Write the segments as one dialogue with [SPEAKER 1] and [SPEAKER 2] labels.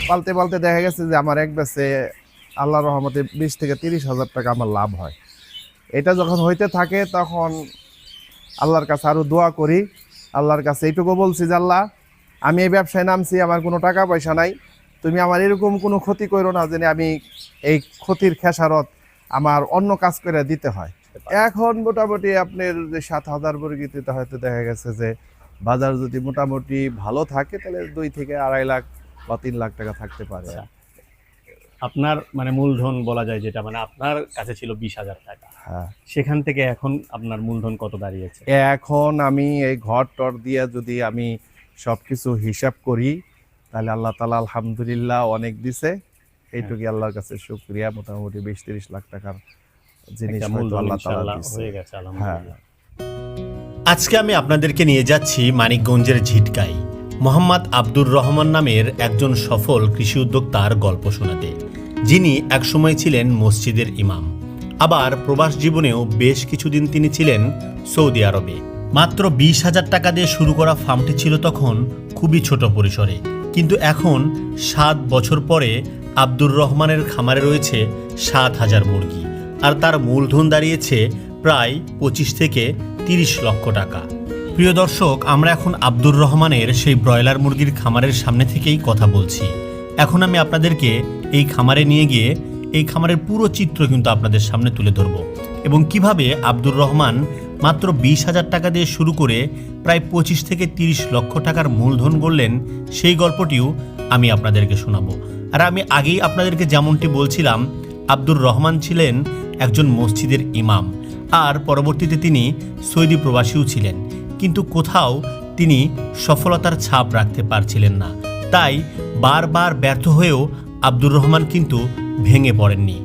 [SPEAKER 1] পালতে পালতে দেখা গেছে যে আমার এক ব্যাচে আল্লাহর রহমতে 20 থেকে 30,000 টাকা আমার লাভ হয়। এটা যখন হইতে থাকে তখন আল্লাহর কাছে আরও দোয়া করি। আল্লাহর কাছে এইটুকু বলছি যে আল্লাহ, আমি এই ব্যবসায় নামছি, আমার কোনো টাকা পয়সা নাই, তুমি আমার এরকম কোনো ক্ষতি করো না যেন আমি এই ক্ষতির খেসারত আমার অন্য কাজ করে দিতে হয়। এখন মোটামুটি আপনার যে 7,000 বর্গিতে হয়তো দেখা গেছে যে বাজার যদি মোটামুটি ভালো থাকে তাহলে 2 থেকে 2.5 লাখ বা 3 লাখ টাকা থাকতে পারে।
[SPEAKER 2] আপনার মানে মূলধন বলা যায় যেটা, মানে আপনার কাছে ছিল 20,000 টাকা,
[SPEAKER 1] হ্যাঁ,
[SPEAKER 2] সেখান থেকে এখন আপনার মূলধন কত দাঁড়িয়েছে?
[SPEAKER 1] এখন আমি এই ঘর টর দিয়ে যদি আমি সবকিছু হিসাব করি তাহলে আল্লাহ তাআলা আলহামদুলিল্লাহ অনেক দিছে। এইটুকুই আল্লাহর কাছে শুকরিয়া। মোটামুটি 20-30 লাখ টাকার জিনিস হয়তো
[SPEAKER 2] মূলধন
[SPEAKER 1] আল্লাহ তাআলা
[SPEAKER 2] ইনশাআল্লাহ
[SPEAKER 1] দিছে।
[SPEAKER 2] হয়ে গেছে,
[SPEAKER 1] হ্যাঁ,
[SPEAKER 2] আলহামদুলিল্লাহ।
[SPEAKER 3] আজকে আমি আপনাদেরকে নিয়ে যাচ্ছি মানিকগঞ্জের ঝিটকায় মোহাম্মদ আব্দুর রহমান নামের একজন সফল কৃষি উদ্যোক্তার গল্প শোনাতে, যিনি একসময় ছিলেন মসজিদের ইমাম। আবার প্রবাস জীবনেও বেশ কিছুদিন তিনি ছিলেন সৌদি আরবে। মাত্র 20,000 টাকা দিয়ে শুরু করা ফার্মটি ছিল তখন খুবই ছোট পরিসরে, কিন্তু এখন 7 বছর পরে আব্দুর রহমানের খামারে রয়েছে 7,000 মুরগি, আর তার মূলধন দাঁড়িয়েছে প্রায় 25 থেকে 30 লক্ষ টাকা। প্রিয় দর্শক, আমরা এখন আব্দুর রহমানের সেই ব্রয়লার মুরগির খামারের সামনে থেকেই কথা বলছি। এখন আমি আপনাদেরকে এই খামারে নিয়ে গিয়ে এই খামারের পুরো চিত্র কিন্তু আপনাদের সামনে তুলে ধরব, এবং কিভাবে আব্দুর রহমান মাত্র 20,000 টাকা দিয়ে শুরু করে প্রায় 25 থেকে 30 লক্ষ টাকার মূলধন গড়লেন, সেই গল্পটিও আমি আপনাদেরকে শোনাবো। আর আমি আগেই আপনাদেরকে যেমনটি বলছিলাম, আব্দুর রহমান ছিলেন একজন মসজিদের ইমাম, আর পরবর্তীতে তিনি সৌদি প্রবাসীও ছিলেন, কিন্তু কোথাও তিনি সফলতার ছাপ রাখতে পারছিলেন না। তাই বারবার ব্যর্থ হয়েও আব্দুর রহমান কিন্তু ভেঙে পড়েননি।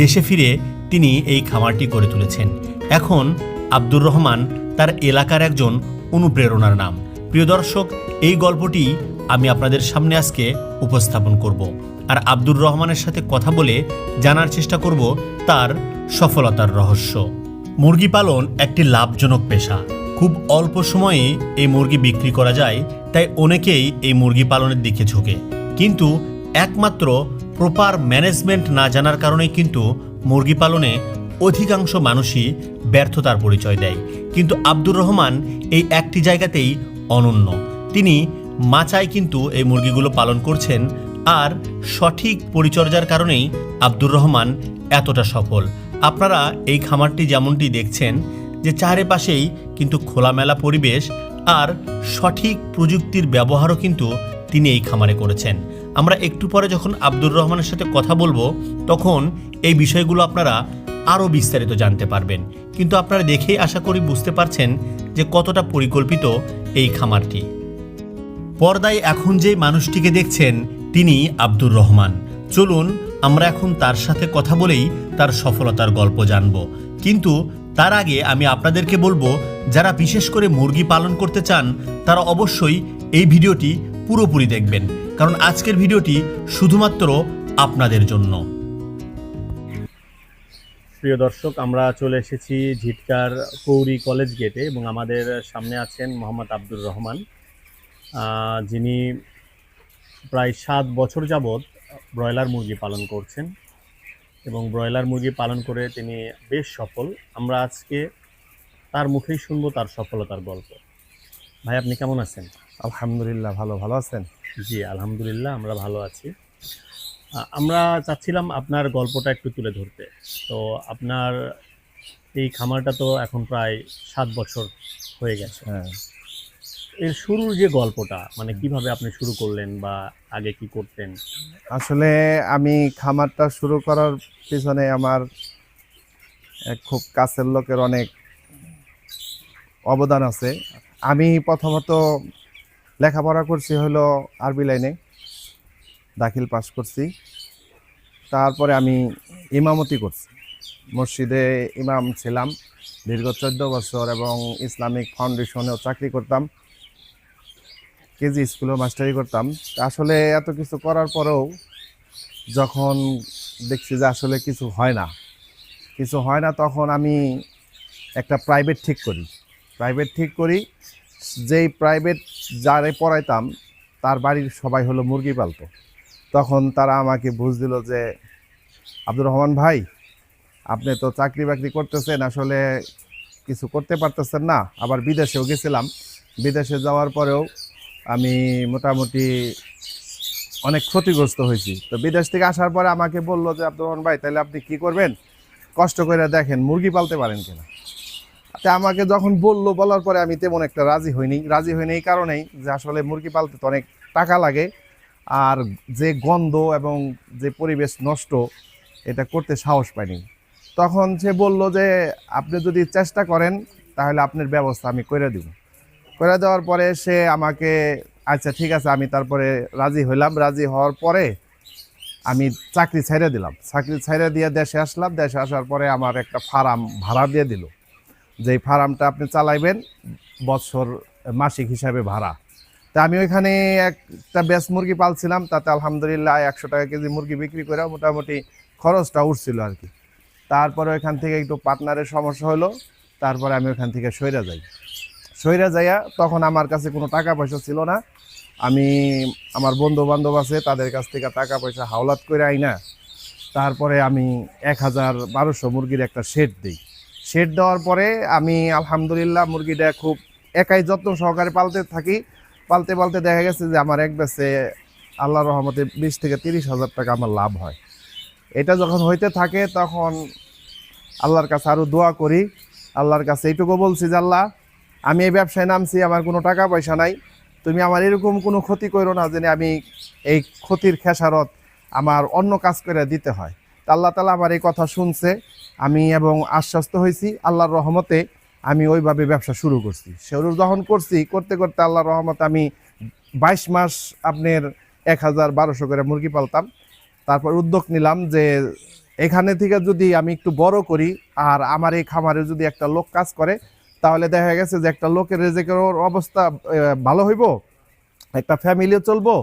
[SPEAKER 3] দেশে ফিরে তিনি এই খামারটি গড়ে তুলেছেন। এখন আব্দুর রহমান তার এলাকার একজন অনুপ্রেরণার নাম। প্রিয় দর্শক, এই গল্পটি আমি আপনাদের সামনে আজকে উপস্থাপন করব, আর আব্দুর রহমানের সাথে কথা বলে জানার চেষ্টা করব তার সফলতার রহস্য। মুরগি পালন একটি লাভজনক পেশা। খুব অল্প সময়ে এই মুরগি বিক্রি করা যায়, তাই অনেকেই এই মুরগি পালনের দিকে ঝোঁকে। কিন্তু একমাত্র প্রপার ম্যানেজমেন্ট না জানার কারণেই কিন্তু মুরগি পালনে অধিকাংশ মানুষই ব্যর্থতার পরিচয় দেয়। কিন্তু আব্দুর রহমান এই একটি জায়গাতেই অনন্য। তিনি মাচায় কিন্তু এই মুরগিগুলো পালন করছেন, আর সঠিক পরিচর্যার কারণেই আব্দুর রহমান এতটা সফল। আপনারা এই খামারটি যেমনটি দেখছেন, যে চারিপাশেই কিন্তু খোলামেলা পরিবেশ আর সঠিক প্রযুক্তির ব্যবহারও কিন্তু তিনি এই খামারে করেছেন। আমরা একটু পরে যখন আব্দুর রহমানের সাথে কথা বলবো, তখন এই বিষয়গুলো আপনারা আরও বিস্তারিত জানতে পারবেন। কিন্তু আপনারা দেখেই আশা করি বুঝতে পারছেন যে কতটা পরিকল্পিত এই খামারটি। পর্দায় এখন যে মানুষটিকে দেখছেন তিনি আব্দুর রহমান। চলুন আমরা এখন তার সাথে কথা বলেই তার সফলতার গল্প জানব। কিন্তু তার আগে আমি আপনাদেরকে বলবো, যারা বিশেষ করে মুরগি পালন করতে চান তারা অবশ্যই এই ভিডিওটি পুরোপুরি দেখবেন, কারণ আজকের ভিডিওটি শুধুমাত্র আপনাদের জন্য।
[SPEAKER 2] প্রিয় দর্শক, আমরা চলে এসেছি ঝিটকার পৌরি কলেজ গেটে, এবং আমাদের সামনে আছেন মোহাম্মদ আব্দুর রহমান, যিনি প্রায় 7 বছর যাবৎ ব্রয়লার মুরগি পালন করছেন, এবং ব্রয়লার মুরগি পালন করে তিনি বেশ সফল। আমরা আজকে তার মুখেই শুনবো তার সফলতার গল্প। ভাই, আপনি কেমন আছেন?
[SPEAKER 1] আলহামদুলিল্লাহ, ভালো আছেন?
[SPEAKER 2] জি আলহামদুলিল্লাহ, আমরা ভালো আছি। আমরা চাচ্ছিলাম আপনার গল্পটা একটু তুলে ধরতে। তো আপনার এই খামারটা তো এখন প্রায় 7 বছর হয়ে গেছে।
[SPEAKER 1] হ্যাঁ,
[SPEAKER 2] এর শুরুর যে গল্পটা, মানে কিভাবে আপনি শুরু করলেন বা আগে কি করতেন?
[SPEAKER 1] আসলে আমি খামারটা শুরু করার পিছনে আমার খুব কাছের লোকের অনেক অবদান আছে। আমি প্রথমত লেখাপড়া করছি হলো আরবি লাইনে, দাখিল পাস করছি। তারপরে আমি ইমামতি করছি, মসজিদে ইমাম ছিলাম দীর্ঘ 14 বছর, এবং ইসলামিক ফাউন্ডেশনেও চাকরি করতাম, কেজি স্কুলেও মাস্টারি করতাম। আসলে এত কিছু করার পরেও যখন দেখছি যে আসলে কিছু হয় না, তখন আমি একটা প্রাইভেট ঠিক করি। যেই প্রাইভেট যারে পড়াইতাম তার বাড়ির সবাই হলো মুরগি পালতো। তখন তারা আমাকে বুঝ দিল যে আব্দুর রহমান ভাই, আপনি তো চাকরি বাকরি করতেছেন, আসলে কিছু করতে পারতেছেন না। আবার বিদেশেও গেছিলাম, বিদেশে যাওয়ার পরেও আমি মোটামুটি অনেক ক্ষতিগ্রস্ত হয়েছি। তো বিদেশ থেকে আসার পরে আমাকে বললো যে আব্দুর রহমান ভাই, তাহলে আপনি কি করবেন, কষ্ট করে দেখেন মুরগি পালতে পারেন কিনা। তা আমাকে যখন বললো, বলার পরে আমি তেমন একটা রাজি হইনি এই কারণেই যে আসলে মুরগি পালতে তো অনেক টাকা লাগে, আর যে গন্ধ এবং যে পরিবেশ নষ্ট, এটা করতে সাহস পাইনি। তখন সে বলল যে আপনি যদি চেষ্টা করেন তাহলে আপনার ব্যবস্থা আমি করে দিব। করে দেওয়ার পরে সে আমাকে, আচ্ছা ঠিক আছে, আমি তারপরে রাজি হইলাম। রাজি হওয়ার পরে আমি চাকরি ছেড়ে দিলাম। চাকরি ছেড়ে দিয়ে দেশে আসলাম। দেশে আসার পরে আমার একটা ফার্ম ভাড়া দিয়ে দিল, যে ফার্মটা আপনি চালাইবেন বছর মাসিক হিসাবে ভাড়া। তা আমি ওইখানে একটা ব্যাস মুরগি পালছিলাম, তাতে আলহামদুলিল্লাহ 100 টাকা কেজি মুরগি বিক্রি করে মোটামুটি খরচটা উঠছিল আর কি। তারপরে ওইখান থেকে একটু পার্টনারের সমস্যা হলো, তারপরে আমি ওইখান থেকে সইরা যাইয়া তখন আমার কাছে কোনো টাকা পয়সা ছিল না। আমি আমার বন্ধু বান্ধব আছে, তাদের কাছ থেকে টাকা পয়সা হাওলাত করে আইনা তারপরে আমি 1000-1200 মুরগির একটা শেড দিই। শেড দেওয়ার পরে আমি আলহামদুলিল্লাহ মুরগিটা খুব একাই যত্ন সহকারে পালতে পালতে দেখা গেছে যে আমার এক ব্যাচে আল্লাহর রহমতে 20-30 হাজার টাকা আমার লাভ হয়। এটা যখন হইতে থাকে তখন আল্লাহর কাছে আরও দোয়া করি। আল্লাহর কাছে এইটুকু বলছি যে আল্লাহ, আমি এই ব্যবসায় নামছি, আমার কোনো টাকা পয়সা নাই, তুমি আমার এরকম কোনো ক্ষতি করো না যেন আমি এই ক্ষতির খেসারত আমার অন্য কাজ করে দিতে হয়। তা আল্লাহ তাআলা আমার এই কথা শুনছে, আমি এবং আশ্বস্ত হয়েছি। আল্লাহর রহমতে আমি ওইভাবে ব্যবসা শুরু যখন করতে করতে আল্লাহর রহমতে আমি 22 মাস আপনার 1000-1200 করে মুরগি পালতাম। তারপর উদ্যোগ নিলাম যে এখানে থেকে যদি আমি একটু বড় করি, আর আমার এই খামারে যদি একটা লোক কাজ করে, তাহলে দেখা গেছে যে একটা লোকের রেজেকের অবস্থা ভালো হইব, একটা ফ্যামিলিও চলবো,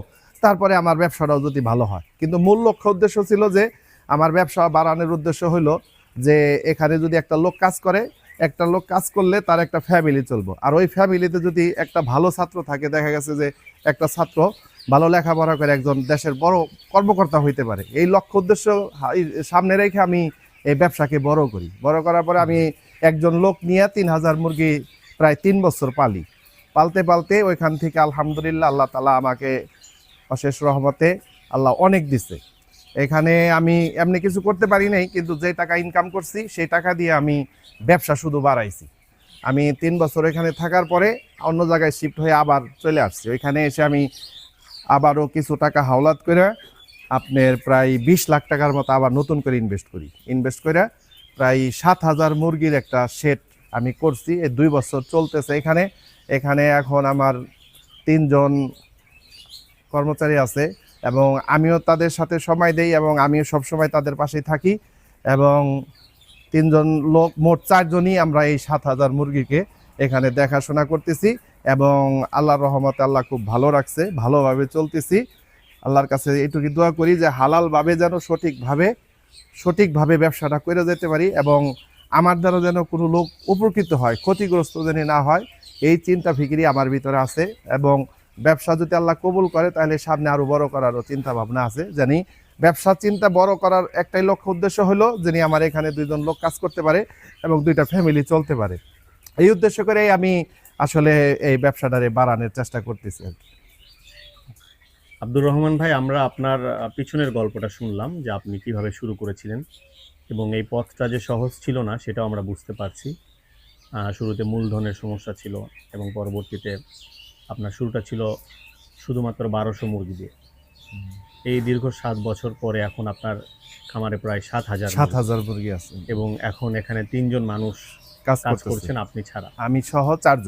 [SPEAKER 1] তারপরে আমার ব্যবসাটাও যদি ভালো হয়। কিন্তু মূল লক্ষ্য উদ্দেশ্য ছিল যে আমার ব্যবসা বাড়ানোর উদ্দেশ্য হলো যে এখানে যদি একটা লোক কাজ করে, একটা লোক কাজ করলে তার একটা ফ্যামিলি চলবো, আর ওই ফ্যামিলিতে যদি একটা ভালো ছাত্র থাকে, দেখা গেছে যে একটা ছাত্র ভালো লেখাপড়া করে একজন দেশের বড় কর্মকর্তা হইতে পারে। এই লক্ষ্য উদ্দেশ্য সামনে রেখে আমি এই ব্যবসাকে বড় করার পরে আমি একজন লোক নিয়ে 3000 মুরগি প্রায় 3 বছর পালতে ওইখান থেকে আলহামদুলিল্লাহ আল্লাহ তাআলা আমাকে অশেষ রহমতে আল্লাহ অনেক দিছে। এখানে আমি এমনি কিছু করতে পারি নাই, কিন্তু যে টাকা ইনকাম করছি সেই টাকা দিয়ে আমি ব্যবসা শুধু বাড়াইছি। আমি 3 বছর এখানে থাকার পরে অন্য জায়গায় শিফট হয়ে আবার চলে আসছি। ওইখানে এসে আমি আবারও কিছু টাকা হাওলাত করে আপনার প্রায় 20 লাখ টাকার মতো আবার নতুন করে ইনভেস্ট করে প্রায় 7000 মুরগির একটা শেড আমি করছি। এই 2 বছর চলতেছে এখানে এখন আমার 3 জন কর্মচারী আছে, এবং আমিও তাদের সাথে সময় দেই, এবং আমিও সবসময় তাদের পাশেই থাকি, এবং 3 জন লোক, মোট 4 জনই আমরা এই 7000 মুরগিকে এখানে দেখাশোনা করতেছি। এবং আল্লাহর রহমতে আল্লাহ খুব ভালো রাখছে, ভালোভাবে চলতেছি। আল্লাহর কাছে এইটুকু দোয়া করি যে হালালভাবে যেন সঠিকভাবে ব্যবসাটা করে যেতে পারি, এবং আমার দ্বারা যেন কোনো লোক উপকৃত হয়, ক্ষতিগ্রস্ত যেন না হয়, এই চিন্তা ফিকিরি আমার ভিতরে আছে। এবং ব্যবসা যদি আল্লাহ কবুল করে তাহলে সামনে আরও বড় করারও চিন্তা ভাবনা আছে। জানি ব্যবসার চিন্তা বড় করার একটাই লক্ষ্য উদ্দেশ্য হলো যিনি আমার এখানে 2 জন লোক কাজ করতে পারে এবং 2টা ফ্যামিলি চলতে পারে। এই উদ্দেশ্য করে আমি আসলে এই ব্যবসাটারে বাড়ানোর চেষ্টা করতেছি আর কি।
[SPEAKER 2] আব্দুর রহমান ভাই, আমরা আপনার পিছনের গল্পটা শুনলাম যে আপনি কিভাবে শুরু করেছিলেন, এবং এই পথটা যে সহজ ছিল না সেটাও আমরা বুঝতে পারছি। শুরুতে মূলধনের সমস্যা ছিল, এবং পরবর্তীতে আপনার শুরুটা ছিল শুধুমাত্র 1200 মুরগি দিয়ে। এই দীর্ঘ 7 বছর পরে এখন আপনার খামারে প্রায় 7000
[SPEAKER 1] মুরগি আছে,
[SPEAKER 2] এবং এখন এখানে 3 জন মানুষ
[SPEAKER 1] কাজ
[SPEAKER 2] করছেন আপনি ছাড়া,
[SPEAKER 1] আমি সহ 4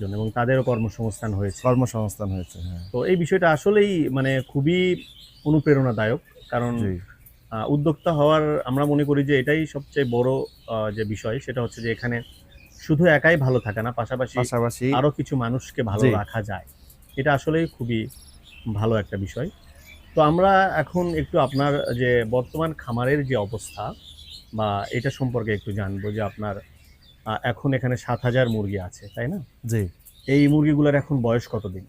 [SPEAKER 1] জন,
[SPEAKER 2] এবং তাদেরও কর্মসংস্থান হয়েছে।
[SPEAKER 1] হ্যাঁ।
[SPEAKER 2] তো এই বিষয়টা আসলেই মানে খুবই অনুপ্রেরণাদায়ক, কারণ উদ্যোক্তা হওয়ার আমরা মনে করি যে এটাই সবচেয়ে বড় যে বিষয়, সেটা হচ্ছে যে এখানে শুধু একাই ভালো থাকে না, পাশাপাশি আরো কিছু মানুষকে ভালো রাখা যায়। এটা আসলেই খুবই ভালো একটা বিষয়। তো আমরা এখন একটু আপনার যে বর্তমান খামারের যে অবস্থা বা এটা সম্পর্কে একটু জানবো, যে আপনার এখন এখানে 7000 মুরগি আছে, তাই না?
[SPEAKER 1] জি।
[SPEAKER 2] এই মুরগিগুলোর এখন বয়স কতদিন?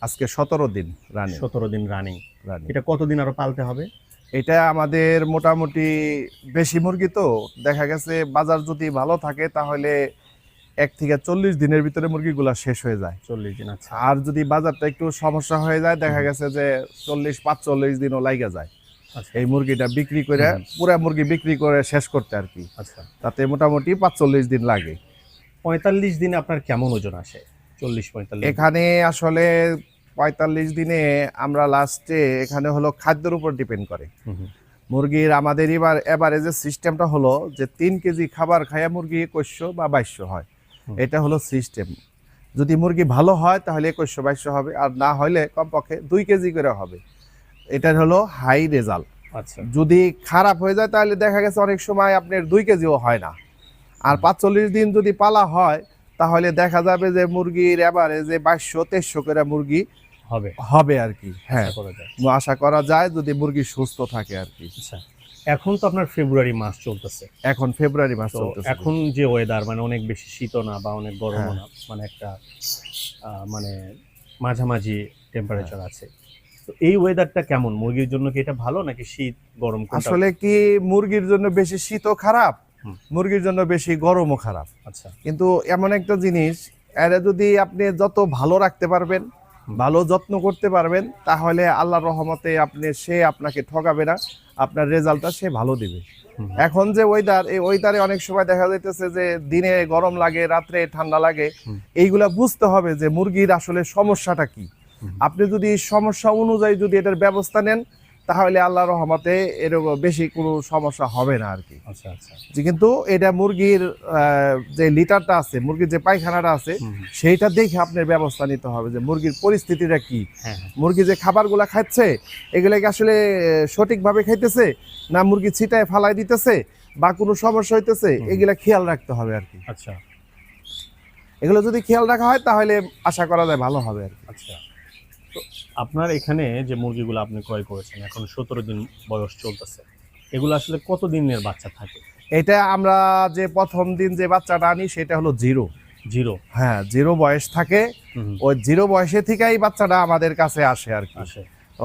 [SPEAKER 1] আজকে 17 দিন রানিং।
[SPEAKER 2] 17 দিন রানিং। এটা কতদিন আরো পালতে হবে?
[SPEAKER 1] এটা আমাদের মোটামুটি বেশি মুরগি তো দেখা গেছে বাজার যদি ভালো থাকে তাহলে 1 থেকে 40 দিনের ভিতরে মুরগিগুলা শেষ হয়ে যায়।
[SPEAKER 2] 40 দিন। আচ্ছা।
[SPEAKER 1] আর যদি বাজারটা একটু সমস্যা হয়ে যায় দেখা গেছে যে 45 দিনও লাগা যায়
[SPEAKER 2] আচ্ছা।
[SPEAKER 1] এই মুরগিটা বিক্রি করে, পুরা মুরগি বিক্রি করে শেষ করতে আর কি।
[SPEAKER 2] আচ্ছা।
[SPEAKER 1] তাতে মোটামুটি 45 দিন লাগে।
[SPEAKER 2] 45 দিনে আপনার কেমন ওজন আসে? 40-45?
[SPEAKER 1] এখানে আসলে 45 দিনে আমরা লাস্টে এখানে হলো খাদ্যের উপর ডিপেন্ড করে। মুরগির আমাদের এবার এভারেজের সিস্টেমটা হলো যে 3 কেজি খাবার খায়া মুরগি 2100 বা 2200 হয়। এটা হলো সিস্টেম। যদি মুরগি ভালো হয় তাহলে 2100-2200 হবে, আর না হলে কমপক্ষে 2 কেজি করে হবে। এটা হলো হাই রেজাল্ট।
[SPEAKER 2] আচ্ছা।
[SPEAKER 1] যদি খারাপ হয়ে যায় তাহলে দেখা গেছে অনেক সময় আপনার 2 কেজিও হয় না। আর 45 দিন যদি পালা হয় তাহলে দেখা যাবে যে মুরগির এভারেজে 2200-2300 করে মুরগি হবে আর কি। হ্যাঁ, আশা করা যায় যদি মুরগি সুস্থ থাকে আর কি।
[SPEAKER 2] আচ্ছা। এখন তো আপনার ফেব্রুয়ারি মাস চলতেছে।
[SPEAKER 1] এখন ফেব্রুয়ারি মাস চলতেছে।
[SPEAKER 2] এখন যে ওয়েদার মানে অনেক বেশি শীতও না বা অনেক গরমও না, মানে একটা মানে মাঝামাঝি টেম্পারেচার আছে। তো এই ওয়েদারটা কেমন মুরগির জন্য? কি এটা ভালো নাকি শীত গরম?
[SPEAKER 1] আসলে কি মুরগির জন্য বেশি শীতও খারাপ, মুরগির জন্য বেশি গরমও খারাপ।
[SPEAKER 2] আচ্ছা।
[SPEAKER 1] কিন্তু এমন একটা জিনিস, এরা যদি আপনি যত ভালো রাখতে পারবেন, ভালো যত্ন করতে পারবেন, তাহলে আল্লাহর রহমতে সে আপনাকে ঠকাবে না, আপনার রেজাল্টটা সে ভালো দিবে। এখন যে ওয়েদার, এই ওয়েদারে অনেক সময় দেখা যাইতেছে যে দিনে গরম লাগে, রাত্রে ঠান্ডা লাগে। এইগুলা বুঝতে হবে যে মুরগির আসলে সমস্যাটা কি। আপনি যদি সমস্যা অনুযায়ী যদি এটার ব্যবস্থা নেন তাহলে আল্লাহর রহমতে এরকম বেশি কোনো সমস্যা হবে না আর কি।
[SPEAKER 2] আচ্ছা আচ্ছা।
[SPEAKER 1] কিন্তু এটা মুরগির যে লিটারটা আছে, মুরগির যে পায়খানাটা আছে, সেইটা দেখে আপনার ব্যবস্থা নিতে হবে যে মুরগির পরিস্থিতিটা কি। মুরগি যে খাবারগুলা খাচ্ছে এগুলা কি আসলে সঠিকভাবে খাইতেছে, না মুরগি ছিটায় ফালাই দিতেছে বা কোনো সমস্যা হইতেছে, এগুলা খেয়াল রাখতে হবে আর কি।
[SPEAKER 2] আচ্ছা।
[SPEAKER 1] এগুলো যদি খেয়াল রাখা হয় তাহলে আশা করা যায় ভালো হবে আর কি।
[SPEAKER 2] আচ্ছা। তো আপনার এখানে যে মুরগিগুলো আপনি ক্রয় করেছেন, এখন 17 দিন বয়স চলতেছে, এগুলো আসলে কত দিনের বাচ্চা থাকে?
[SPEAKER 1] এটা আমরা যে প্রথম দিন যে বাচ্চাটা আনি সেটা হলো 0। হ্যাঁ, 0 বয়স থাকে। ওই 0 বয়সে থেকেই বাচ্চাটা আমাদের কাছে আসে আর কি।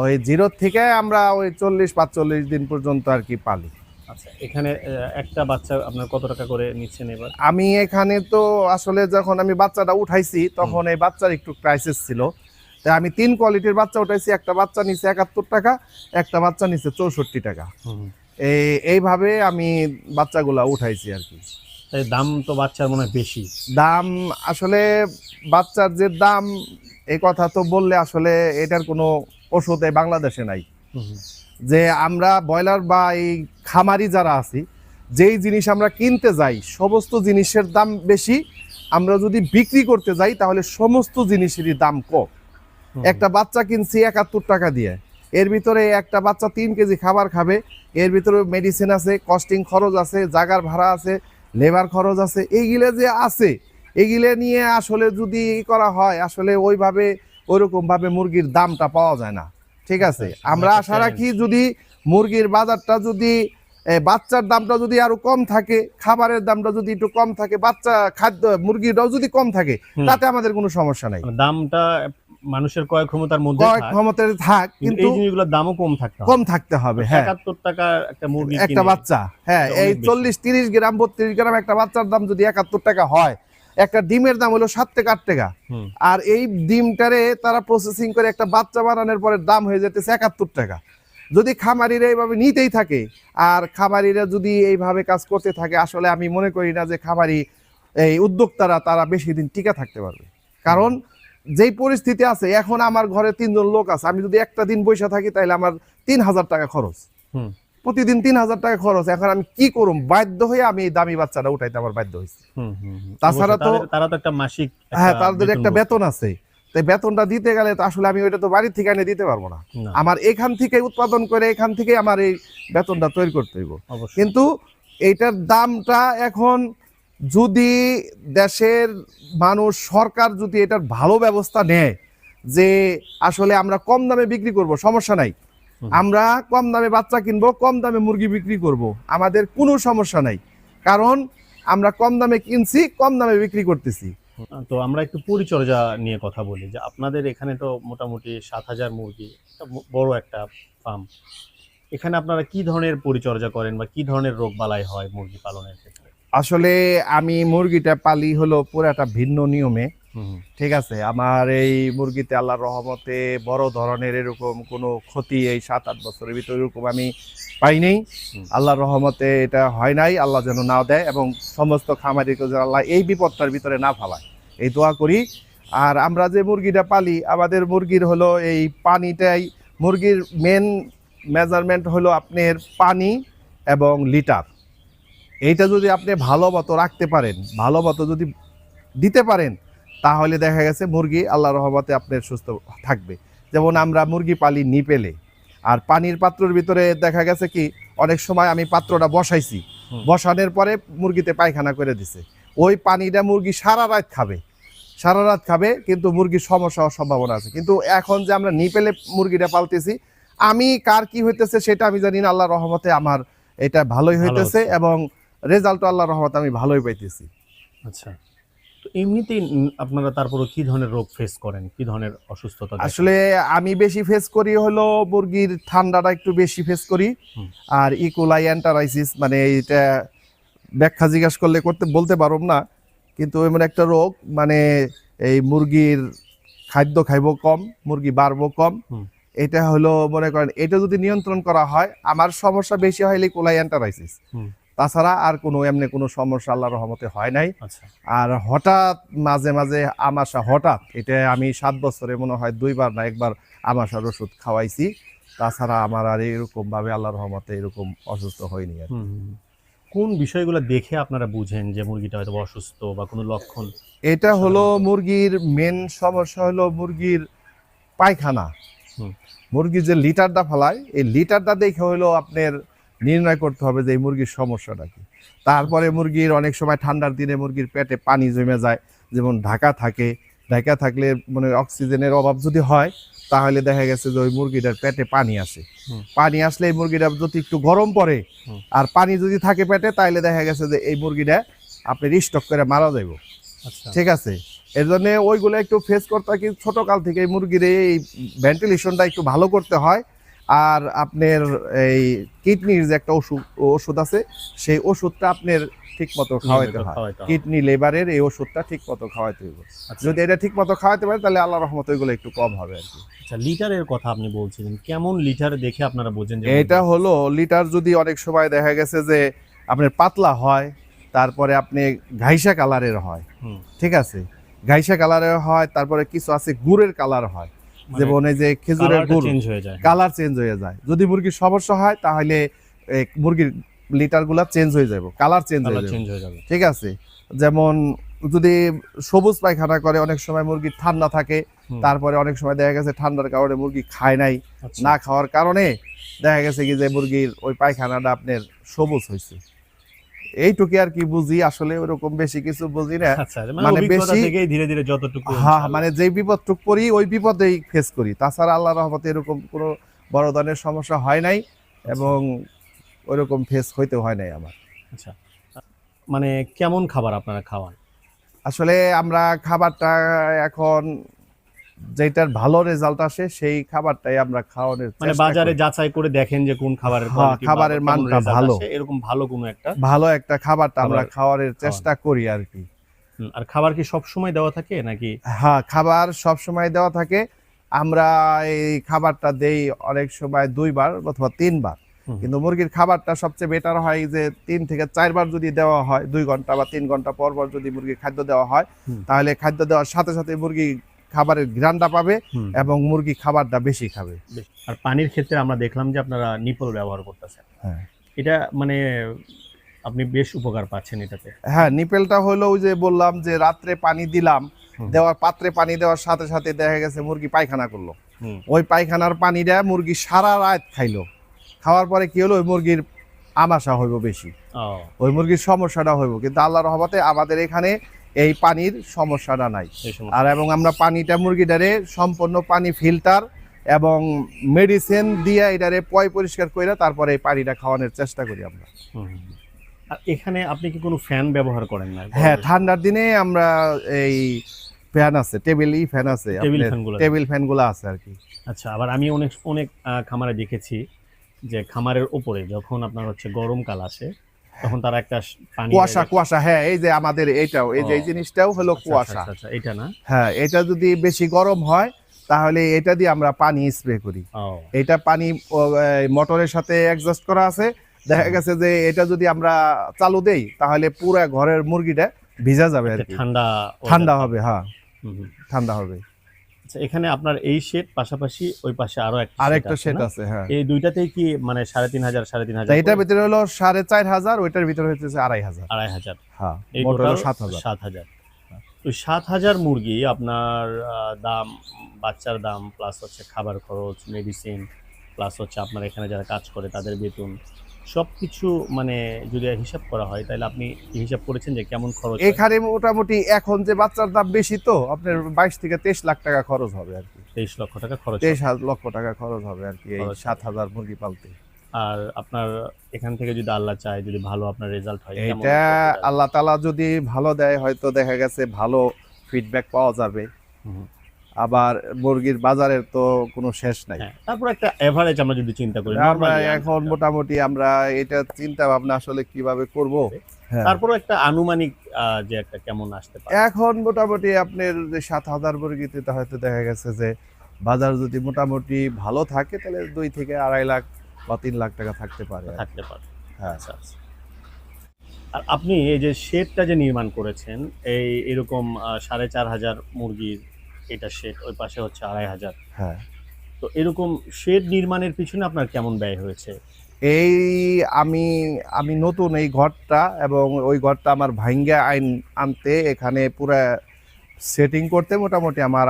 [SPEAKER 1] ওই 0 থেকে আমরা ওই 40-45 দিন পর্যন্ত আর কি পালি।
[SPEAKER 2] আচ্ছা। এখানে একটা বাচ্চা আপনার কত টাকা করে নিচ্ছেন এবার?
[SPEAKER 1] আমি এখানে তো আসলে যখন আমি বাচ্চাটা উঠাইছি তখন এই বাচ্চার একটু ক্রাইসিস ছিল, তাই আমি 3 কোয়ালিটির বাচ্চা উঠাইছি। একটা বাচ্চা নিচে 71 টাকা, একটা বাচ্চা নিচে 64 টাকা। এইভাবে আমি বাচ্চাগুলা উঠাইছি আর কি।
[SPEAKER 2] দাম তো বাচ্চার মনে হয় বেশি।
[SPEAKER 1] দাম আসলে বাচ্চার যে দাম, এই কথা তো বললে আসলে এটার কোনো ওষুধ বাংলাদেশে নাই। যে আমরা ব্রয়লার বা এই খামারি যারা আছি, যেই জিনিস আমরা কিনতে যাই সমস্ত জিনিসের দাম বেশি, আমরা যদি বিক্রি করতে যাই তাহলে সমস্ত জিনিসেরই দাম কম। একটা বাচ্চা কিনছি 71 টাকা দিয়ে, এর ভিতরে একটা বাচ্চা 3 কেজি খাবার খাবে, এর ভিতরে মেডিসিন আছে, কস্টিং খরচ আছে, জাগার ভাড়া আছে, লেবার খরচ আছে, এইগুলো যে আছে এগুলো নিয়ে আসলে যদি করা হয় আসলে ওইভাবে ওইরকমভাবে মুরগির দামটা পাওয়া যায় না। ঠিক আছে, আমরা আশা রাখি যদি মুরগির বাজারটা যদি বাচ্চার দামটা যদি আরো কম থাকে, খাবারের দামটা যদি একটু কম থাকে, বাচ্চা খাদ্য মুরগিটাও যদি কম থাকে, তাতে আমাদের কোনো সমস্যা নাই।
[SPEAKER 2] দামটা মানুষের ক্রয় ক্ষমতার মধ্যে
[SPEAKER 1] থাক, কিন্তু
[SPEAKER 2] এই জিনিসগুলোর দামও কম থাকতে হবে।
[SPEAKER 1] হ্যাঁ,
[SPEAKER 2] 71 টাকা একটা মুরগি,
[SPEAKER 1] একটা বাচ্চা, হ্যাঁ এই 40-30 গ্রাম 32 গ্রাম একটা বাচ্চার দাম যদি 71 টাকা হয়, একটা ডিমের দাম হলো 7 থেকে 8 টাকা। আর এই ডিমটারে তারা প্রসেসিং করে একটা বাচ্চা বানানোর পরে দাম হয়ে যেতেছে 71 টাকা। যদি খামারিরা এইভাবে নিতেই থাকে আর খামারিরা যদি এইভাবে কাজ করতে থাকে, আসলে আমি মনে করি না যে খামারি এই উদ্যোক্তারা তারা বেশি দিন টিকে থাকতে পারবে। কারণ যেই পরিস্থিতি আছে এখন, আমার ঘরে 3 জন লোক আছে, আমি যদি একটা দিন বসে থাকি তাহলে আমার 3000 টাকা খরচ, প্রতিদিন 3000 টাকা খরচ। এখন আমি কি করব, বাধ্য হয়ে আমি এই দামি বাচ্চাটা উঠাইতে আমার বাধ্য হয়েছি। তাছাড়া তো তারা তো একটা মাসিক, হ্যাঁ তাদের একটা বেতন আছে, তাই বেতনটা দিতে গেলে তো আসলে আমি ওইটা তো বাড়ি থেকে এনে দিতে পারবো না। আমার এখান থেকে উৎপাদন করে এখান থেকে আমার এই বেতনটা তৈরি করতে হইব। কিন্তু এইটার দামটা এখন যদি দেশের মানুষ, সরকার যদি এটার ভালো ব্যবস্থা নেয় যে আসলে আমরা কম দামে বিক্রি করব, সমস্যা নাই, আমরা কম দামে বাচ্চা কিনবো, কম দামে মুরগি বিক্রি করব, আমাদের কোনো সমস্যা নাই। কারণ আমরা কম দামে কিনছি, কম দামে বিক্রি করতেছি।
[SPEAKER 2] তো আমরা একটু পরিচর্যা নিয়ে কথা বলি, যে আপনাদের এখানে তো মোটামুটি 7,000 মুরগি, একটা বড় একটা ফার্ম। এখানে আপনারা কি ধরনের পরিচর্যা করেন বা কি ধরনের রোগবালাই হয় মুরগি পালনের ক্ষেত্রে?
[SPEAKER 1] আসলে আমি মুরগিটা পালি হলো পুরো একটা ভিন্ন নিয়মে।
[SPEAKER 2] হুম,
[SPEAKER 1] ঠিক আছে, আমার এই মুরগিতে আল্লাহর রহমতে বড় ধরনের এরকম কোনো ক্ষতি এই 7-8 বছরের ভিতরে এরকম আমি পাইনি। আল্লাহর রহমতে এটা হয় নাই, আল্লাহ যেন না দেয় এবং সমস্ত খামারিকে যেন আল্লাহ এই বিপদটার ভিতরে না ফেলায়, এই দোয়া করি। আর আমরা যে মুরগিটা পালি, আমাদের মুরগির হলো এই পানিটাই মুরগির মেন মেজারমেন্ট হলো আপনার পানি এবং লিটার। এইটা যদি আপনি ভালো মতো রাখতে পারেন, ভালো মতো যদি দিতে পারেন, তাহলে দেখা গেছে মুরগি আল্লাহর রহমতে আপনার সুস্থ থাকবে। যেমন আমরা মুরগি পালি নিপেলে, আর পানির পাত্রের ভিতরে দেখা গেছে কি অনেক সময় আমি পাত্রটা বসাইছি, বসানোর পরে মুরগিতে পায়খানা করে দিছে, ওই পানিটা মুরগি সারা রাত খাবে, কিন্তু মুরগির সমস্যা হওয়ার সম্ভাবনা আছে। কিন্তু এখন যে আমরা নিপেলে মুরগিটা পালতেছি, আমি কার কি হইতেছে সেটা আমি জানি না, আল্লাহর রহমতে আমার এটা ভালোই হইতেছে এবং রেজাল্ট আল্লাহর রহমতে আমি ভালোই পাইতেছি।
[SPEAKER 2] আচ্ছা, তো এমনিতেই আপনারা তারপরে কি ধরনের রোগ ফেস করেন, কি ধরনের অসুস্থতা দেখেন?
[SPEAKER 1] আসলে আমি বেশি ফেস করি হলো মুরগির ঠান্ডাটা একটু বেশি ফেস করি, আর ইকোলাই এন্টারাইসিস, মানে এটা ব্যাখ্যা জিজ্ঞাসা করলে বলতে পারব না, কিন্তু এমন একটা রোগ, মানে এই মুরগির খাদ্য খাইবো কম, মুরগি বাড়বো কম। এটা হলো মনে করেন এটা যদি নিয়ন্ত্রণ করা হয়, আমার সমস্যা বেশি হয় ইকোলাই এন্টারাইসিস, তাছাড়া আর কোনো এমনি কোনো সমস্যা আল্লাহর রহমতে হয় নাই।
[SPEAKER 2] আচ্ছা,
[SPEAKER 1] আর হঠাৎ মাঝে মাঝে আমাশা, হঠাৎ এটা আমি 7 বছরে মনে হয় 2বার না 1বার আমাশার ওষুধ খাওয়াইছি, তাছাড়া আমার আর এরকম ভাবে আল্লাহর রহমতে এরকম অসুস্থ হয়নি আর।
[SPEAKER 2] কোন বিষয়গুলো দেখে আপনারা বুঝেন যে মুরগিটা হয়তো অসুস্থ বা কোনো লক্ষণ?
[SPEAKER 1] এটা হলো মুরগির মেন সমস্যা হলো মুরগির পায়খানা। মুরগির যে লিটারটা ফেলায়, এই লিটারটা দেখে হলো আপনার নির্ণয় করতে হবে যে এই মুরগির সমস্যাটা কি। তারপরে মুরগির অনেক সময় ঠান্ডার দিনে মুরগির পেটে পানি জমে যায়, যেমন ঢাকা থাকলে মানে অক্সিজেনের অভাব যদি হয়, তাহলে দেখা গেছে যে ওই মুরগিটার পেটে পানি আসে। পানি আসলে এই মুরগিটা যদি একটু গরম পড়ে আর পানি যদি থাকে পেটে, তাহলে দেখা গেছে যে এই মুরগিটা আপনার স্টক করে মারা যাইব। ঠিক আছে, এর জন্য ওইগুলো একটু ফেস করতে হয়। কিন্তু ছোটকাল থেকে এই মুরগির এই ভেন্টিলেশনটা একটু ভালো করতে হয়। আর আপনার এই কিডনির যে একটা ওষুধ আছে, সেই ওষুধটা আপনার ঠিক মতো খাওয়াইতে হয়। কিডনি লেবারের এই ওষুধটা ঠিক মতো খাওয়াইতে হবে। যদি এটা ঠিক মতো খাওয়াইতে পারে, তাহলে আল্লাহর রহমতে ওইগুলো একটু কম হবে আর কি।
[SPEAKER 2] আচ্ছা, লিটারের কথা আপনি বলছিলেন, কেমন লিটার দেখে আপনারা বোঝেন যে
[SPEAKER 1] এটা হলো লিটার যদি অনেক সময় দেখা গেছে যে আপনার পাতলা হয়, তারপরে আপনি ঘাইসা কালারের হয়, ঠিক আছে, ঘাইসা কালারের হয়, তারপরে কিছু আছে গুড়ের কালার হয়, যেমন এই যে খেজুরের গুড় কালার চেঞ্জ হয়ে যায়। যদি মুরগির সমস্যা হয়, তাহলে মুরগির লিটার গুলা চেঞ্জ হয়ে যাবে, কালার চেঞ্জ হয়ে যাবে। ঠিক আছে, যেমন যদি সবুজ পায়খানা করে, অনেক সময় মুরগির ঠান্ডা থাকে, তারপরে অনেক সময় দেখা গেছে ঠান্ডার কারণে মুরগি খায় নাই, না খাওয়ার কারণে দেখা গেছে কি যে মুরগির ওই পায়খানাটা আপনার সবুজ হয়েছে। এইটুকু আর কি বুঝি, আসলে ওরকম বেশি কিছু বুঝি না।
[SPEAKER 2] মানে বেশি ধীরে ধীরে যতটুকু,
[SPEAKER 1] হ্যাঁ, মানে যে বিপদটুকু পড়ি ওই বিপদেই ফেস করি, তাছাড়া আল্লাহর রহমতে এরকম কোনো বড় ধরনের সমস্যা হয় নাই এবং ওইরকম ফেস হইতে হয় নাই আমার।
[SPEAKER 2] আচ্ছা, মানে কেমন খাবার আপনারা খাওয়ান?
[SPEAKER 1] আসলে আমরা খাবারটা এখন যেটার ভালো রেজাল্ট আসে সেই খাবারটাই আমরা খাওয়ানোর
[SPEAKER 2] মানে বাজারে যাচাই করে দেখেন যে কোন খাবারের
[SPEAKER 1] মানটা ভালো,
[SPEAKER 2] এরকম
[SPEAKER 1] ভালো একটা খাবারটা আমরা খাওয়ানোর চেষ্টা করি আর কি।
[SPEAKER 2] আর খাবার কি সব সময় দেওয়া থাকে নাকি?
[SPEAKER 1] হ্যাঁ, খাবার সব সময় দেওয়া থাকে। আমরা এই খাবারটা দেই অনেক সময় 2বার অথবা 3বার, কিন্তু মুরগির খাবারটা সবচেয়ে বেটার হয় যে 3 থেকে 4বার যদি দেওয়া হয়, 2 ঘন্টা বা 3 ঘন্টা পর পর যদি মুরগির খাদ্য দেওয়া হয়, তাহলে খাদ্য দেওয়ার সাথে সাথে মুরগি খাবারের ঘ্রাণটা পাবে এবং মুরগি খাবারটা বেশি খাবে।
[SPEAKER 2] আর পানির ক্ষেত্রে আমরা দেখলাম যে আপনারা নিপল ব্যবহার করতেছেন।
[SPEAKER 1] হ্যাঁ,
[SPEAKER 2] এটা মানে আপনি বেশ উপকার পাচ্ছেন এটাতে।
[SPEAKER 1] হ্যাঁ, নিপেলটা হলো ওই যে বললাম যে রাত্রে পানি দিলাম, দেওয়ার পাত্রে পানি দেওয়ার সাথে সাথে দেখা গেছে মুরগি পায়খানা করলো, ওই পায়খানার পানিটা মুরগি সারা রাত খাইলো, খাওয়ার পরে কি হলো ওই মুরগির আমাশা হইব বেশি, ওই মুরগির সমস্যাটা হইব। কিন্তু আল্লাহর রহমতে আমাদের এখানে এই পানির সমস্যাটা নাই। আর এবং আমরা পানিটা মুরগিটারে সম্পূর্ণ পানি ফিল্টার এবং মেডিসিন দিয়ে এটারে পরিষ্কার করে তারপরে এই পানিটা খাওয়ানোর চেষ্টা করি আমরা।
[SPEAKER 2] আর এখানে আপনি কি কোনো ফ্যান ব্যবহার করেন না?
[SPEAKER 1] হ্যাঁ, ঠান্ডার দিনে আমরা এই ফ্যান আছে, ফ্যান আছে,
[SPEAKER 2] টেবিল ফ্যানগুলো।
[SPEAKER 1] টেবিল ফ্যানগুলো আছে আর কি।
[SPEAKER 2] আচ্ছা, আবার আমি অনেক অনেক খামারে দেখেছি যে খামারের উপরে যখন আপনার হচ্ছে গরমকাল আসে তখন তারা একটা পানি
[SPEAKER 1] কুয়াশা, হ্যাঁ, এই যে আমাদের এইটাও, এই যে এই জিনিসটা হলো কুয়াশা।
[SPEAKER 2] আচ্ছা, এটা না?
[SPEAKER 1] হ্যাঁ, এটা যদি বেশি গরম হয় তাহলে এটা দিয়ে আমরা পানি স্প্রে করি।
[SPEAKER 2] ও
[SPEAKER 1] এটা পানি মোটরের সাথে অ্যাডজাস্ট করা আছে। দেখা গেছে যে এটা যদি আমরা চালু দেই তাহলে পুরো ঘরের মুরগিটা ভিজা যাবে আর কি, ঠান্ডা হবে। হ্যাঁ, ঠান্ডা হবে।
[SPEAKER 2] আচ্ছা, এখানে আপনার এই শেড পাশাপাশি ওই পাশে
[SPEAKER 1] আরেকটা শেড আছে। হ্যাঁ,
[SPEAKER 2] এই দুইটাতেই কি মানে 3,500
[SPEAKER 1] এটার ভিতরে হলো 4,500, ওইটার ভিতরে হচ্ছে 2,500। হ্যাঁ,
[SPEAKER 2] এই
[SPEAKER 1] মোট হলো
[SPEAKER 2] টোটাল
[SPEAKER 1] 7,000।
[SPEAKER 2] 7,000। ওই 7,000 মুরগি আপনার দাম, বাচ্চার দাম প্লাস হচ্ছে খাবার খরচ, মেডিসিন প্লাস হচ্ছে আপনার এখানে যারা কাজ করে তাদের বেতন, সবকিছু মানে যদি হিসাব করা হয় তাহলে আপনি হিসাব করেছেন যে কেমন খরচ হয়?
[SPEAKER 1] এখানে মোটামুটি এখন যে বাচ্চার দাম বেশি, তো আপনার 22 থেকে 23 লাখ টাকা খরচ হবে আর কি।
[SPEAKER 2] 23 লক্ষ টাকা খরচ হয়।
[SPEAKER 1] 23 লক্ষ টাকা খরচ হবে আর কি এই
[SPEAKER 2] খরচ হবে।
[SPEAKER 1] 7,000 মুরগি পালতে।
[SPEAKER 2] আর আপনার এখান থেকে যদি আল্লাহ চায় যদি ভালো আপনার রেজাল্ট হয়, কেমন
[SPEAKER 1] এটা
[SPEAKER 2] প্রফিট
[SPEAKER 1] আল্লাহ তাআলা যদি ভালো দেয় হয়তো দেখা গেছে ভালো ফিডব্যাক পাওয়া যাবে।
[SPEAKER 2] হুম।
[SPEAKER 1] আবার মুরগির বাজারের তো কোনো শেষ নাই।
[SPEAKER 2] হ্যাঁ, তারপর একটা এভারেজ আমরা যদি চিন্তা করি
[SPEAKER 1] আমরা
[SPEAKER 2] normally
[SPEAKER 1] এখন মোটামুটি আমরা এটা চিন্তা ভাবনা আসলে কিভাবে করব। হ্যাঁ,
[SPEAKER 2] তারপরও একটা আনুমানিক যে একটা কেমন আসতে পারে।
[SPEAKER 1] এখন মোটামুটি আপনার যে 7,000 মুরগিতে তো হয়তো দেখা গেছে যে বাজার যদি মোটামুটি ভালো থাকে তাহলে 2 থেকে 2.5 লাখ বা 3 লাখ টাকা থাকতে পারে আর কি।
[SPEAKER 2] থাকতে পারে।
[SPEAKER 1] হ্যাঁ,
[SPEAKER 2] আচ্ছা, আচ্ছা। আর আপনি এই যে শেডটা যে নির্মাণ করেছেন এরকম 4,500 মুরগির এটা শেড, ওই পাশে হচ্ছে 2,500।
[SPEAKER 1] হ্যাঁ।
[SPEAKER 2] তো এরকম শেড নির্মাণের পিছনে আপনার কেমন ব্যয় হয়েছে?
[SPEAKER 1] এই আমি আমি নতুন এই ঘরটা এবং ওই ঘরটা আমার ভাঙ্গা আনতে এখানে পুরা সেটিং করতে মোটামুটি আমার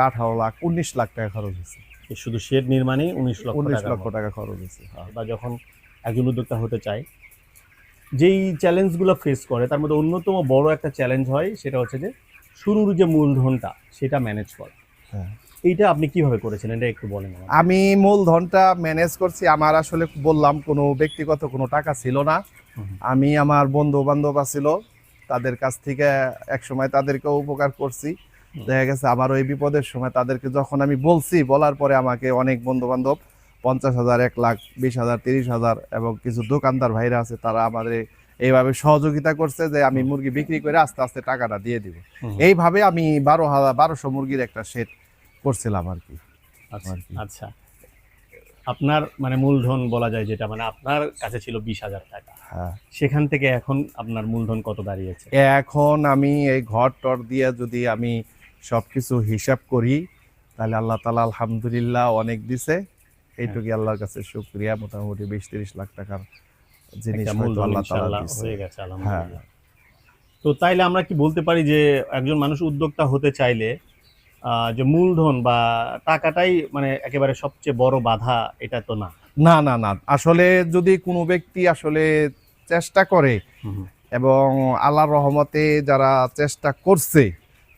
[SPEAKER 1] 19 লাখ টাকা খরচ হয়েছে।
[SPEAKER 2] এই শুধু শেড নির্মাণেই 19 লক্ষ
[SPEAKER 1] 19
[SPEAKER 2] টাকার
[SPEAKER 1] লক্ষ
[SPEAKER 2] মতো।
[SPEAKER 1] টাকা খরচ হয়েছে।
[SPEAKER 2] বা যখন একজন উদ্যোক্তা হতে চায় যেই চ্যালেঞ্জগুলো ফেস করে তার মধ্যে অন্যতম বড় একটা চ্যালেঞ্জ হয় সেটা হচ্ছে যে শুরুর যে মূলধনটা সেটা ম্যানেজ করা।
[SPEAKER 1] হ্যাঁ,
[SPEAKER 2] এইটা আপনি কিভাবে করেছেন এটা একটু বলেন আমাকে।
[SPEAKER 1] আমি মূলধনটা ম্যানেজ করছি। আমার আসলে বললাম কোনো ব্যক্তিগত কোনো টাকা ছিল না।
[SPEAKER 2] হুম।
[SPEAKER 1] আমি আমার বন্ধু বান্ধব ছিল তাদের কাছ থেকে একসময় তাদেরকেও উপকার করছি। দেখা গেছে আমার ওই বিপদের সময় তাদেরকে যখন আমি বলছি, বলার পরে আমাকে অনেক বন্ধু বান্ধব 50,000, 1 লাখ, 20,000, 30,000 এবং কিছু দোকানদার ভাইরা আছে তারা আমাদের এইভাবে সহযোগিতা করছে যে আমি মুরগি বিক্রি করে আস্তে আস্তে টাকাটা দিয়ে দিব।
[SPEAKER 2] হুম।
[SPEAKER 1] এইভাবে আমি 12,000 মুরগির একটা সেট করছিলাম আর কি।
[SPEAKER 2] আচ্ছা,
[SPEAKER 1] আর কি।
[SPEAKER 2] আচ্ছা। আপনার মানে মূলধন বলা যায় যেটা মানে আপনার কাছে ছিল 20,000 টাকা,
[SPEAKER 1] হ্যাঁ,
[SPEAKER 2] সেখান থেকে এখন আপনার মূলধন কত দাঁড়িয়েছে?
[SPEAKER 1] এখন আমি এই ঘর টর দিয়ে যদি আমি সবকিছু হিসাব করি তাহলে আল্লাহ তাআলা আলহামদুলিল্লাহ অনেক দিছে। এইটুকু আল্লাহর কাছে শুকরিয়া। মোটামুটি 20-30 লাখ টাকার জিনিস
[SPEAKER 2] একটা
[SPEAKER 1] হয়তো
[SPEAKER 2] মূলধন
[SPEAKER 1] আল্লাহ তাআলা
[SPEAKER 2] ইনশাআল্লাহ
[SPEAKER 1] দিছে।
[SPEAKER 2] হয়ে গেছে
[SPEAKER 1] হ্যাঁ,
[SPEAKER 2] আলহামদুলিল্লাহ। তো তাইলে আমরা কি বলতে পারি যে একজন মানুষ উদ্যোক্তা হতে চাইলে যে মূলধন বা টাকাটাই মানে একেবারে সবচেয়ে বড় বাধা এটা তো না?
[SPEAKER 1] না না না, আসলে যদি কোনো ব্যক্তি আসলে চেষ্টা করে
[SPEAKER 2] হুম।
[SPEAKER 1] এবং আল্লাহর রহমতে যারা চেষ্টা করছে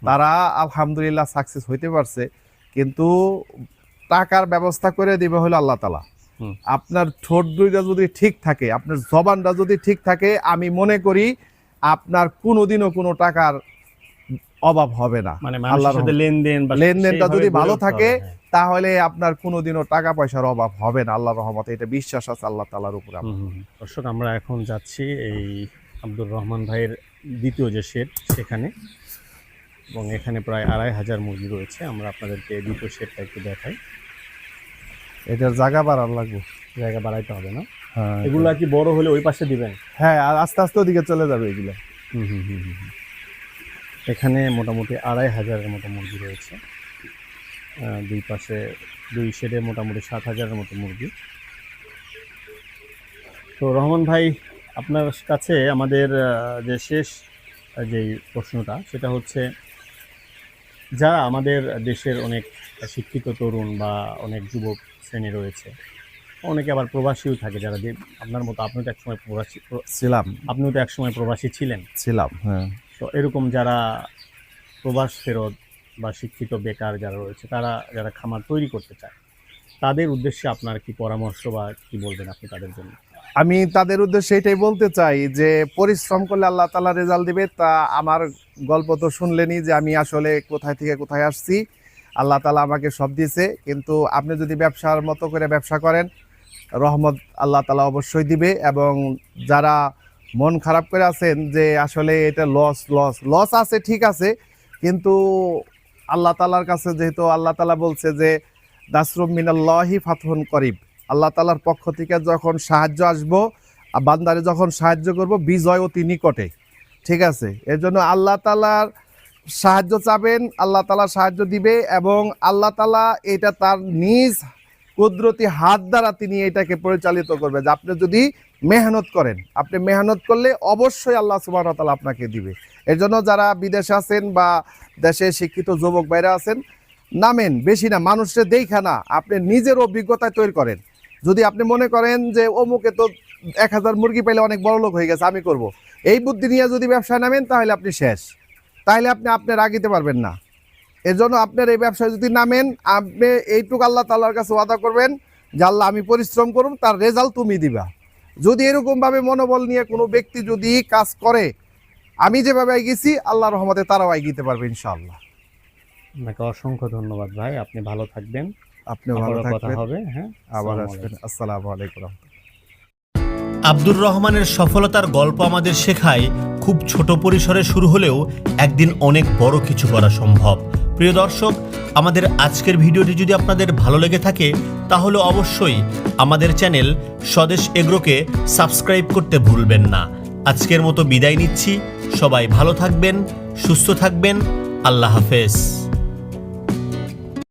[SPEAKER 1] তারা আলহামদুলিল্লাহ সাকসেস হইতে পারছে। কিন্তু টাকার ব্যবস্থা করে দিবে হলো আল্লাহ তাআলা।
[SPEAKER 2] হুম।
[SPEAKER 1] আপনার ঠোঁট দুইটা যদি ঠিক থাকে, আপনার জবানটা যদি ঠিক থাকে, আমি মনে করি আপনার কোনোদিনও কোনো টাকার অভাব হবে না।
[SPEAKER 2] মানে
[SPEAKER 1] আল্লাহর
[SPEAKER 2] মানুষের সাথে লেনদেন বা
[SPEAKER 1] লেনদেনটা
[SPEAKER 2] সেইভাবে
[SPEAKER 1] যদি
[SPEAKER 2] গড়ে
[SPEAKER 1] ভালো
[SPEAKER 2] উঠতে
[SPEAKER 1] থাকে
[SPEAKER 2] হবে, হ্যাঁ।
[SPEAKER 1] তাহলে আপনার কোনোদিনও টাকা পয়সার অভাব হবে না আল্লাহর রহমতে। এটা বিশ্বাস আছে আল্লাহ তাআলার উপরে আমার।
[SPEAKER 2] দর্শক, আমরা এখন যাচ্ছি এই আব্দুর রহমান ভাইয়ের দ্বিতীয় যে শেড সেখানে, এবং এখানে প্রায় 2,500 মুরগি রয়েছে। আমরা আপনাদেরকে দ্বিতীয় শেডটা একটু দেখাই।
[SPEAKER 1] এটার জায়গা বাড়ার লাগবে।
[SPEAKER 2] জায়গা বাড়াইতে হবে না?
[SPEAKER 1] হ্যাঁ,
[SPEAKER 2] এগুলা কি বড় হলে ওই পাশে দিবেন?
[SPEAKER 1] হ্যাঁ, আর আস্তে আস্তে ওদিকে চলে যাবে এগুলো।
[SPEAKER 2] এখানে মোটামুটি 2,500-এর মতো মুরগি রয়েছে। দুই পাশে দুই শেডে মোটামুটি 7,000-এর মতো মুরগি। তো রহমান ভাই, আপনার কাছে আমাদের যে শেষ যেই প্রশ্নটা সেটা হচ্ছে, যারা আমাদের দেশের অনেক শিক্ষিত তরুণ বা অনেক যুবক শ্রেণী রয়েছে, অনেকে আবার প্রবাসীও থাকে যারা আপনার মতো, আপনিও তো একসময় প্রবাসী ছিলেন।
[SPEAKER 1] হ্যাঁ।
[SPEAKER 2] তো এরকম যারা প্রবাস ফেরত বা শিক্ষিত বেকার যারা রয়েছে, তারা যারা খামার তৈরি করতে চায়, তাদের উদ্দেশ্যে আপনার কি পরামর্শ বা কি বলবেন আপনি তাদের জন্য?
[SPEAKER 1] আমি তাদের উদ্দেশ্যে এটাই বলতে চাই যে পরিশ্রম করলে আল্লাহ তাআলা রেজাল্ট দিবে। তা আমার গল্প তো শুনলেনই যে আমি আসলে কোথায় থেকে কোথায় আসছি। আল্লাহ তাআলা আমাকে সব দিয়েছে, কিন্তু আপনি যদি ব্যবসার মতো করে ব্যবসা করেন, রহমত আল্লাহ তাআলা অবশ্যই দিবে। এবং যারা মন খারাপ করে আছেন যে আসলে এটা লস আছে, ঠিক আছে, কিন্তু আল্লাহ তাআলার কাছে যেহেতু আল্লাহ তাআলা বলছে যে নাসরুম মিনাল্লাহি ফাতহুন করিব, আল্লাহ তাআলার পক্ষ থেকে যখন সাহায্য আসবো, বান্দারে যখন সাহায্য করব, বিজয় অতি নিকটে। ঠিক আছে, এর জন্য আল্লাহ তাআলার সাহায্য চাবেন, আল্লাহ তাআলা সাহায্য দিবে। এবং আল্লাহ তাআলা এটা তার নিজ কুদরতি হাত দ্বারা তিনি এটাকে পরিচালিত করবে। যে আপনি যদি মেহনত করেন, আপনি মেহনত করলে অবশ্যই আল্লাহ সুবহানাহু ওয়া তাআলা আপনাকে দিবে। এর জন্য যারা বিদেশে আছেন বা দেশে শিক্ষিত যুবক ভাইরা আছেন, নামেন, বেশি না, মানুষের দেখা না, আপনি নিজের অভিজ্ঞতায় তৈরি করেন। যদি আপনি মনে করেন যে অমুকে তো 1000 মুরগি পাইলে অনেক বড় লোক হয়ে গেছে, আমি করব, এই বুদ্ধি নিয়ে যদি ব্যবসায় নামেন তাহলে আপনি শেষ, তাহলে আপনি আপনার আগিতে পারবেন না। এর জন্য আপনার এই ব্যবসায় যদি নামেন, আপনি এইটুকু আল্লাহ তাআলার কাছে ওয়াদা করবেন যে আল্লাহ আমি পরিশ্রম করুন, তার রেজাল্ট তুমি দিবা। যদি এরকমভাবে মনোবল নিয়ে কোনো ব্যক্তি যদি কাজ করে, আমি যেভাবে এগিয়েছি, আল্লাহর রহমতে তারাও এগিয়ে পারবে ইনশাআল্লাহ।
[SPEAKER 2] আপনাকে অসংখ্য ধন্যবাদ ভাই, আপনি ভালো থাকবেন।
[SPEAKER 1] আপনিও ভালো
[SPEAKER 2] আবারও কথা
[SPEAKER 1] থাকবেন,
[SPEAKER 2] হবে। হ্যাঁ,
[SPEAKER 1] আবার
[SPEAKER 2] আসসালামু
[SPEAKER 1] আসবেন।
[SPEAKER 2] আলাইকুম।
[SPEAKER 1] আসসালামু আলাইকুম।
[SPEAKER 3] আব্দুর রহমানের সফলতার গল্প আমাদের শেখায় খুব ছোট পরিসরে শুরু হলেও একদিন অনেক বড় কিছু করা সম্ভব। প্রিয় দর্শক, আমাদের আজকের ভিডিওটি যদি আপনাদের ভালো লেগে থাকে তাহলে অবশ্যই আমাদের চ্যানেল স্বদেশ এগ্রোকে সাবস্ক্রাইব করতে ভুলবেন না। আজকের মতো বিদায় নিচ্ছি, সবাই ভালো থাকবেন, সুস্থ থাকবেন, আল্লাহ হাফেজ।